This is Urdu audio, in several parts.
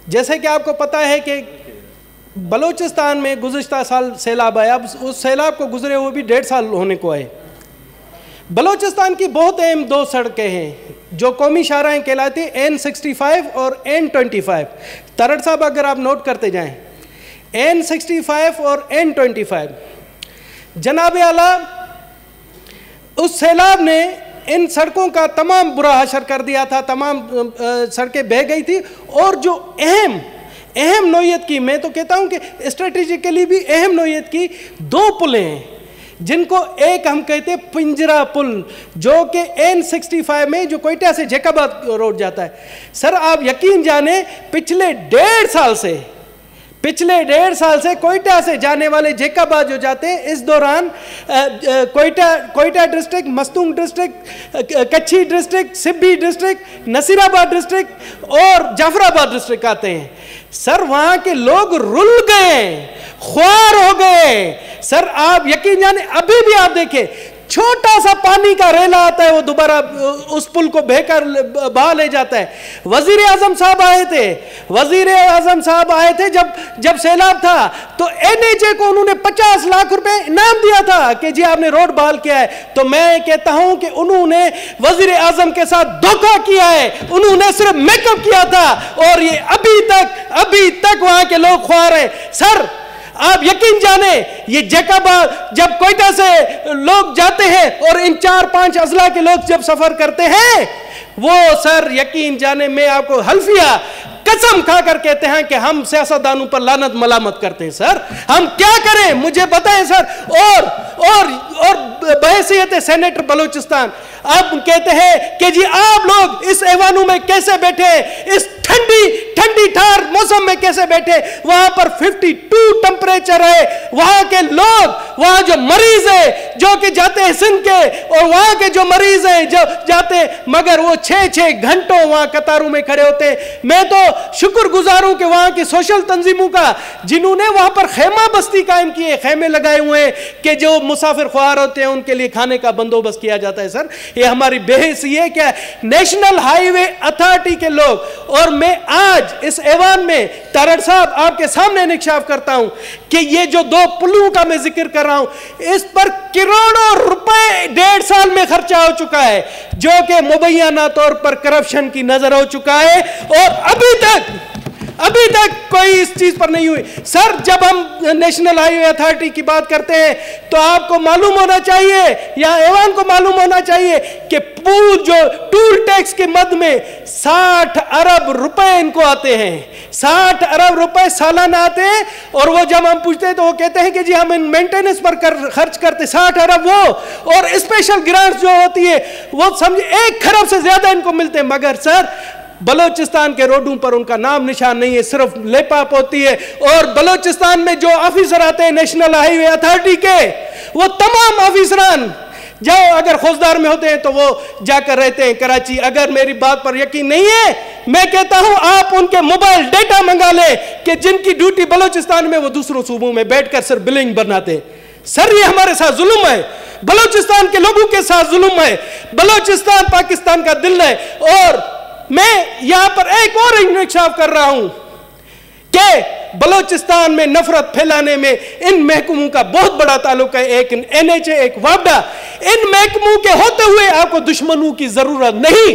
جیسے کہ آپ کو پتا ہے کہ بلوچستان میں گزشتہ سال سیلاب آیا, اب اس سیلاب کو گزرے ہوئے بھی 1.5 سال ہونے کو آئے. بلوچستان کی بہت اہم 2 سڑکیں ہیں جو قومی شاہراہیں کہلاتی ہیں, N65 اور N25. ترڑ صاحب اگر آپ نوٹ کرتے جائیں, N65 اور N25. جناب اعلیٰ اس سیلاب نے ان سڑکوں کا تمام برا حشر کر دیا تھا, تمام سڑکیں بہہ گئی تھی. اور جو اہم نوعیت کی, میں تو کہتا ہوں کہ اسٹریٹجیکلی بھی اہم نوعیت کی 2 پلیں ہیں جن کو ایک ہم کہتے ہیں پنجرا پل, جو کہ N65 میں جو کوئٹہ سے جیکاباد روڈ جاتا ہے. سر آپ یقین جانیں پچھلے 1.5 سال سے کوئٹہ سے جانے والے جیکاباد جو جاتے ہیں, اس دوران کوئٹہ ڈسٹرکٹ, مستونگ ڈسٹرکٹ, کچھی ڈسٹرکٹ, سبی ڈسٹرکٹ, نصیر آباد ڈسٹرکٹ اور جعفر آباد ڈسٹرکٹ آتے ہیں. سر وہاں کے لوگ رل گئے, خوار ہو گئے. سر آپ یقین جانے ابھی بھی آپ دیکھیں چھوٹا سا پانی کا ریلا آتا ہے, وہ دوبارہ اس پل کو بہہ کر بہا لے جاتا ہے. وزیر اعظم صاحب آئے تھے جب سیلاب تھا, تو NHA کو انہوں نے 50 لاکھ روپے انعام دیا تھا کہ جی آپ نے روڈ بحال کیا ہے. تو میں کہتا ہوں کہ انہوں نے وزیر اعظم کے ساتھ دھوکہ کیا ہے, انہوں نے صرف میک اپ کیا تھا, اور یہ ابھی تک وہاں کے لوگ خوار ہیں. سر آپ یقین جانیں یہ جیکاباد جب کوئٹہ سے لوگ جاتے ہیں اور ان 4-5 اضلاع کے لوگ جب سفر کرتے ہیں, وہ سر یقین جانیں میں آپ کو حلفیہ قسم کھا کر کہتے ہیں کہ ہم سیاستدانوں پر لعنت ملامت کرتے ہیں. سر ہم کیا کریں مجھے بتائیں سر. اور بحیثیت سینیٹر بلوچستان آپ کہتے ہیں کہ جی آپ لوگ اس ایوانوں میں کیسے بیٹھے, اس ٹھنڈی ٹھار موسم میں کیسے بیٹھے, وہاں پر 52 ٹمپریچر ہے. وہاں کے لوگ, وہاں جو مریض ہیں جو کہ جاتے ہیں سندھ کے, اور وہاں کے جو مریض ہیں جو جاتے ہیں, مگر وہ 6 گھنٹوں وہاں قطاروں میں کھڑے ہوتے ہیں. میں تو شکر گزار ہوں کہ وہاں کی سوشل تنظیموں کا جنہوں نے وہاں پر خیمہ بستی قائم کی ہے, خیمے لگائے ہوئے ہیں کہ جو مسافر خوار ہوتے ہیں ان کے لیے کھانے کا بندوبست کیا جاتا ہے. سر یہ ہماری بے حسی ہے کیا نیشنل ہائی وے اتھارٹی کے لوگ. اور میں آج اس ایوان میں ترڑ صاحب آپ کے سامنے انکشاف کرتا ہوں کہ یہ جو 2 پلوں کا میں ذکر کر رہا ہوں, اس پر کروڑوں روپے 1.5 سال میں خرچہ ہو چکا ہے, جو کہ مبینہ طور پر کرپشن کی نظر ہو چکا ہے, اور ابھی تک کوئی اس چیز پر نہیں ہوئی. سر جب ہم نیشنل ہائی وے اتھارٹی کی بات کرتے ہیں تو آپ کو معلوم ہونا چاہیے, یا ایوان کو معلوم ہونا چاہیے کہ جو ٹول ٹیکس کے مد میں 60 ارب روپے ان کو آتے ہیں, 60 ارب روپے سالانہ آتے ہیں. اور وہ جب ہم پوچھتے ہیں تو وہ کہتے ہیں کہ جی ہم ان مینٹیننس پر خرچ کرتے 60 ارب وہ, اور اسپیشل گرانٹس جو ہوتی ہے وہ سمجھے 1 کھرب سے زیادہ ان کو ملتے ہیں. مگر سر بلوچستان کے روڈوں پر ان کا نام نشان نہیں ہے, صرف لیپاپ ہوتی ہے. اور بلوچستان میں جو آفیسر آتے ہیں نیشنل ہائی وے اتھارٹی کے, وہ تمام آفیسران جاؤ اگر خوزدار میں ہوتے ہیں تو وہ جا کر رہتے ہیں کراچی. اگر میری بات پر یقین نہیں ہے, میں کہتا ہوں آپ ان کے موبائل ڈیٹا منگا لیں کہ جن کی ڈیوٹی بلوچستان میں وہ دوسروں صوبوں میں بیٹھ کر صرف بلنگ بناتے ہیں. سر یہ ہمارے ساتھ ظلم ہے, بلوچستان کے لوگوں کے ساتھ ظلم ہے. بلوچستان پاکستان کا دل ہے. اور میں یہاں پر ایک اور انکشاف کر رہا ہوں کہ بلوچستان میں نفرت پھیلانے میں ان محکموں کا بہت بڑا تعلق ہے. ایک NHA, ایک وابڈا, ان محکموں کے ہوتے ہوئے آپ کو دشمنوں کی ضرورت نہیں.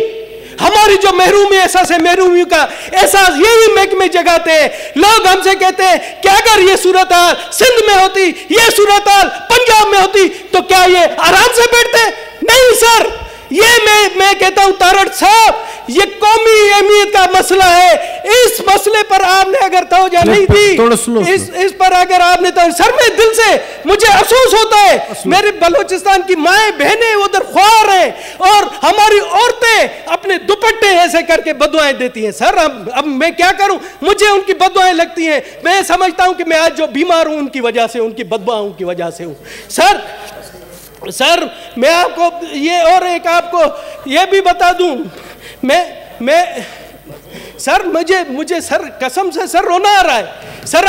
ہماری جو محرومی احساس ہے, محرومی کا احساس یہی محکمے جگاتے ہیں. لوگ ہم سے کہتے ہیں کہ اگر یہ صورتحال سندھ میں ہوتی, یہ صورتحال پنجاب میں ہوتی, تو کیا یہ آرام سے بیٹھتے؟ نہیں سر, یہ میں کہتا ہوں تارڑ صاحب, یہ قومی اہمیت کا مسئلہ ہے. اس مسئلے پر آپ نے اگر توجہ نہیں دی, اس پر اگر آپ نے سر میں دل سے مجھے افسوس ہوتا ہے. میرے بلوچستان کی مائیں بہنیں ادھر خوار ہیں, اور ہماری عورتیں اپنے دوپٹے ایسے کر کے بدوائیں دیتی ہیں. سر اب میں کیا کروں, مجھے ان کی بدوائیں لگتی ہیں. میں سمجھتا ہوں کہ میں آج جو بیمار ہوں ان کی وجہ سے, ان کی بددعاؤں کی وجہ سے ہوں. سر میں آپ کو یہ اور ایک آپ کو یہ بھی بتا دوں, سر مجھے سر قسم سے سر رونا آ رہا ہے سر.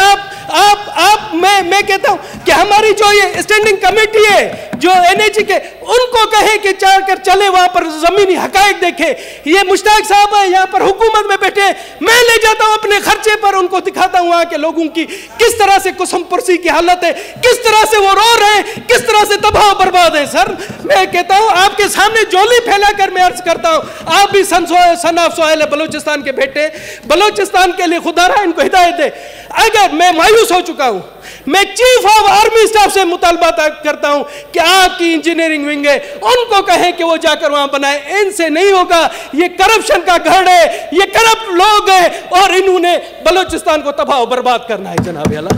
آپ میں کہتا ہوں کہ ہماری جو یہ اسٹینڈنگ کمیٹی ہے جو NHE کے, ان کو کہیں کہ چاہ کر چلے وہاں پر زمینی حقائق دیکھے. یہ مشتاق صاحب ہیں یہاں پر حکومت میں بیٹھے, میں لے جاتا ہوں اپنے خرچے پر, ان کو دکھاتا ہوں وہاں کے لوگوں کی کس طرح سے قسم پرسی کی حالت ہے, کس طرح سے وہ رو رہے ہیں, کس طرح سے تباہ و برباد ہے. سر میں کہتا ہوں آپ کے سامنے جولی پھیلا کر میں عرض کرتا ہوں, آپ بھی سن آف سوائل بلوچستان کے بیٹے, بلوچستان کے لیے خدا رہا ان کو ہدایت دے. اگر میں مایوس ہو چکا ہوں, میں چیف آف آرمی اسٹاف سے مطالبہ کرتا ہوں کہ آپ کی انجینئرنگ ونگ ہے, ان کو کہیں کہ وہ جا کر وہاں بنائیں. ان سے نہیں ہوگا, یہ کرپشن کا گھر ہے, یہ کرپٹ لوگ ہیں اور انہوں نے بلوچستان کو تباہ و برباد کرنا ہے. جناب اعلیٰ